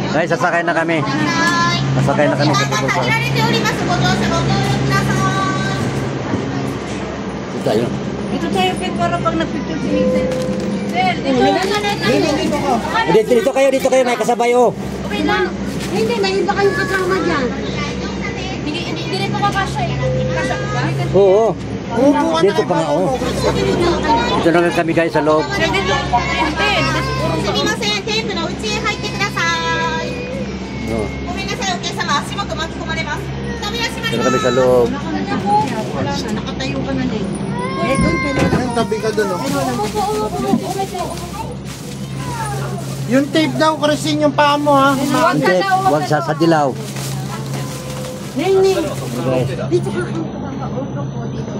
Guys, sasakay na kami. Sasakay na kami sa cable car. Ito tayo. Ito tayo, Pet, para pag nag-picture si Hazel. Dito kayo, may kasabay oh. Okay lang. Hindi, may iba kayong kasama dyan. Hindi rin po kapasya eh. Kasya po ba? Oo. Dito pa nga oh. Ito na nga kami guys sa loob. Dito po. Ito na kami sa loob. Nakatayo ka na din. Eh, doon kailangan. Tabi ka doon, oh. Yung tape daw, Christine, yung paa mo, ha? Hindi, huwag sa dilaw. Nene, Okay. dito ka ang kakauto po dito.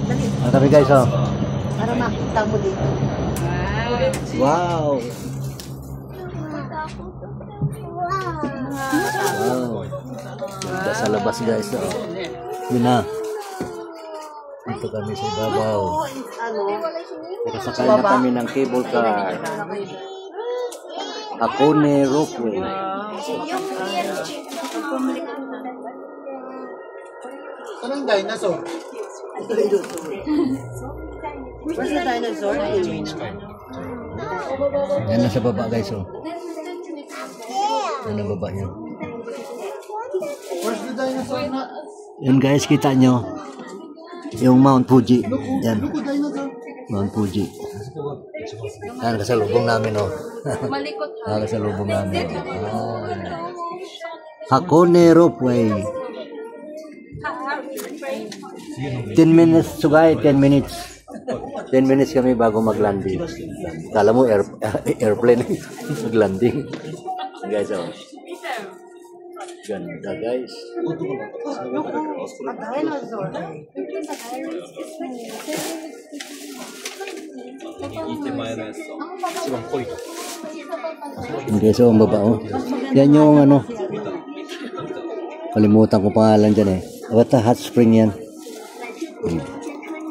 Dali, Ito kami guys oh. para makita mo dito. Wow. Wow. Ganda sa labas guys oh. Yun na. Dito kami sa ibabaw. Nakasakay na kami ng cable car. Hakone Ropeway. Anong dinosaur? Where's the dinosaur? Yan na sa baba guys oh. Yan ang baba nyo. Where's the dinosaur na? Yun guys, kita nyo. Yung Mount Fuji. Yan. Look, dinosaur. Mount Fuji. Yan kasalubong namin oh. Malikot. Yan kasalubong namin. Oh, yan. Hakone Ropeway. 10 minutes sugay, 10 minutes. 10 minutes kami bago mag-landing. Kala mo airplane mag-landing. Guys, oh. Ganda, guys. Dinosaur. Okay, so ang baba, oh. Yan yung ano. Kalimutan ko pangalan dyan eh. What a hot spring yan.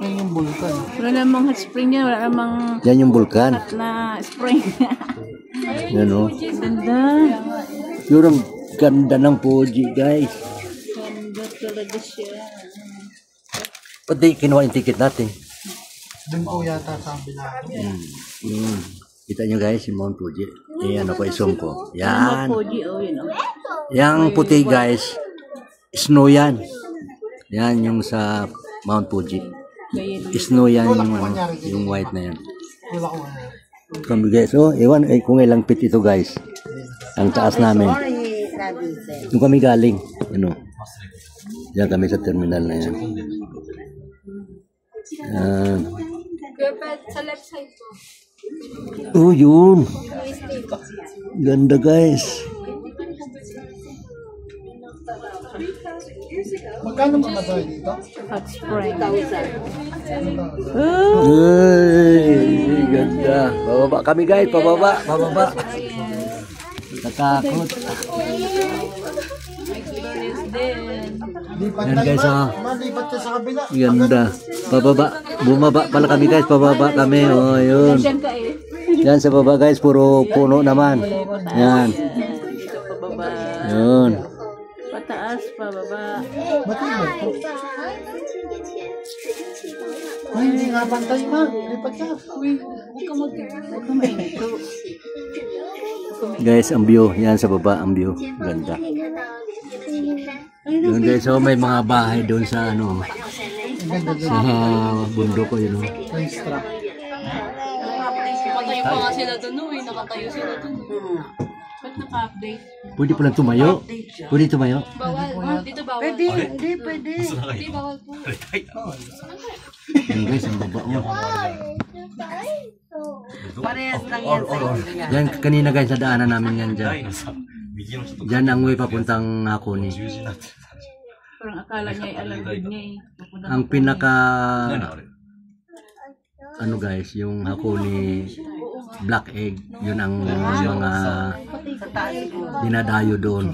Yan yung vulkan. Wala namang hot spring yan. Wala namang Yan yung vulkan. na spring. Yan oh. Ganda. Yun ang ganda ng Fuji, guys. Ganda talaga siya. Pati kinuha yung ticket natin. Doon po yata sa kabila. Kita nyo guys, yung Mount Fuji. Yan ako, isum ko. Yan. Fuji, oh, yun oh. Yang puti guys, snow yan. Yan yung sa Mount Fuji. Snow yan yung white na yan. Wala ko ano. Kami guys, oh, ewan kung ilang feet ito guys. Ang taas namin. Yung kami galing. Ano? Yan kami sa terminal na yan. Yan. Sa left side po. Oh, yun. Ganda guys. Magkano mga tayo dito? Hot spring. Ay, ganda. Pababa kami guys, pababa. Natakot. Lipat Yan tayo guys, ba? ah. Malipat ka sa kabila. Ganda. Pababa. Bumaba pala kami guys, pababa kami. Oh, yun. Diyan ka eh. Yan sa baba guys, puro puno naman. Yan. Dito pa baba. Yun. Pataas pa baba. Matibay to. Ay, hindi nga pantay ma. Lipat ka. Huwag ka mainito. Guys, ang view. Yan sa baba, ang view. Ganda. Yun guys, so may mga bahay doon sa ano. Sa bundok ko yun. Nice truck. Nakatayo pa nga sila doon, no? Nakatayo sila doon. Ba't naka-update? Pwede palang tumayo. Pwede tumayo. Bawal. Dito bawal. Pwede, hindi pwede. Hindi bawal po. Yan guys, ang baba. Oh. Parehas lang yan sa inyo. Yan kanina guys, sa daanan namin yan dyan. Dyan ang way papuntang Hakone. Parang akala niya ay alam din niya eh. Ang pinaka ano guys, yung Hakone black egg, yun ang mga dinadayo doon.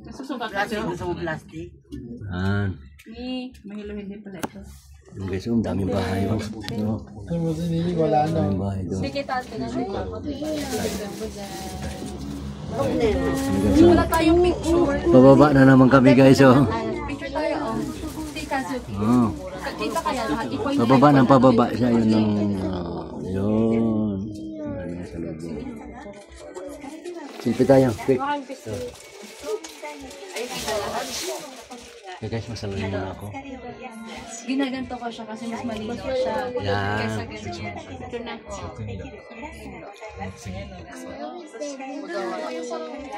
Nasusuka ka Plastic, gusto mo plastic? Yan. ni mahiluhin din pala ito. Yung guys, ang daming bahay. Oh. No? Wala na. Daming bahay doon. Sige, tate na. Wala tayong picture. Pababa na naman kami guys. Oh. Picture tayo, oh. Hindi kasi. Oh. Kita kaya lahat. Pababa ng pababa siya. Yun ng... yun. Ayun sa loob. Selfie tayo. Quick. Okay guys, masaluhin na ako. Ginaganto ko siya kasi mas malinaw siya. Yan. Kaysa ganyan. Picture na.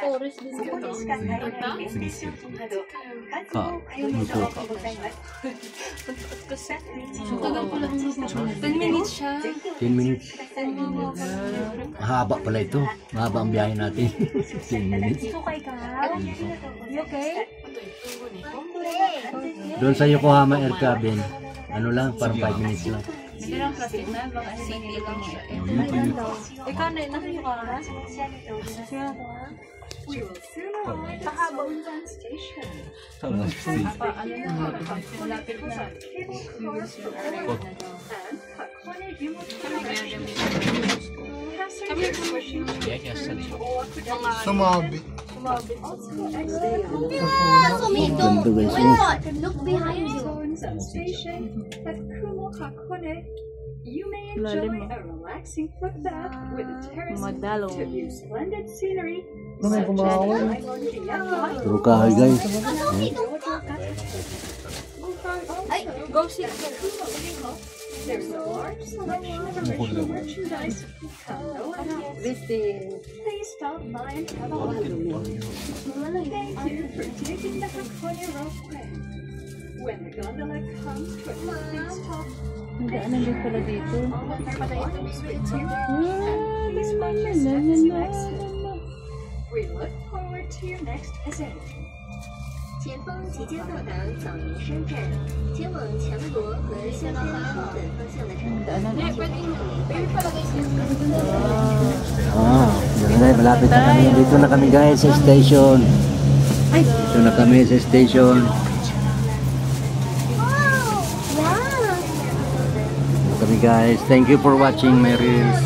Forest din ito. Ito. Ang tagal pala ng luto. 10 minutes siya. 10 minutes. Mahaba pala ito. Mahaba ang biyahe natin. 10 minutes. You okay? Doon sa Yokohama Air Cabin, ano lang, parang 5 minutes lang. Hindi lang plastic na. Baka hindi lang siya. Ikaw na, nakayo ka ha? Malapit na. Sumabi. Ganito guys. Look behind you. You may enjoy a relaxing foot bath with a terrace to view splendid scenery. Puro kahoy guys. Go sit. There's a large selection of merchandise. Please stop by and have a look. Thank you for taking the Hakone ropeway. When the gondola comes to a complete stop, Nagdaanan din pala dito. please watch your steps to exit. We look forward to your next visit. 前方即将到达枣林山站，前往强罗和香山后等方向的乘客。 Yan guys, malapit na kami. Dito na kami guys sa station. Dito na kami sa station. Dito kami guys. Thank you for watching my reels.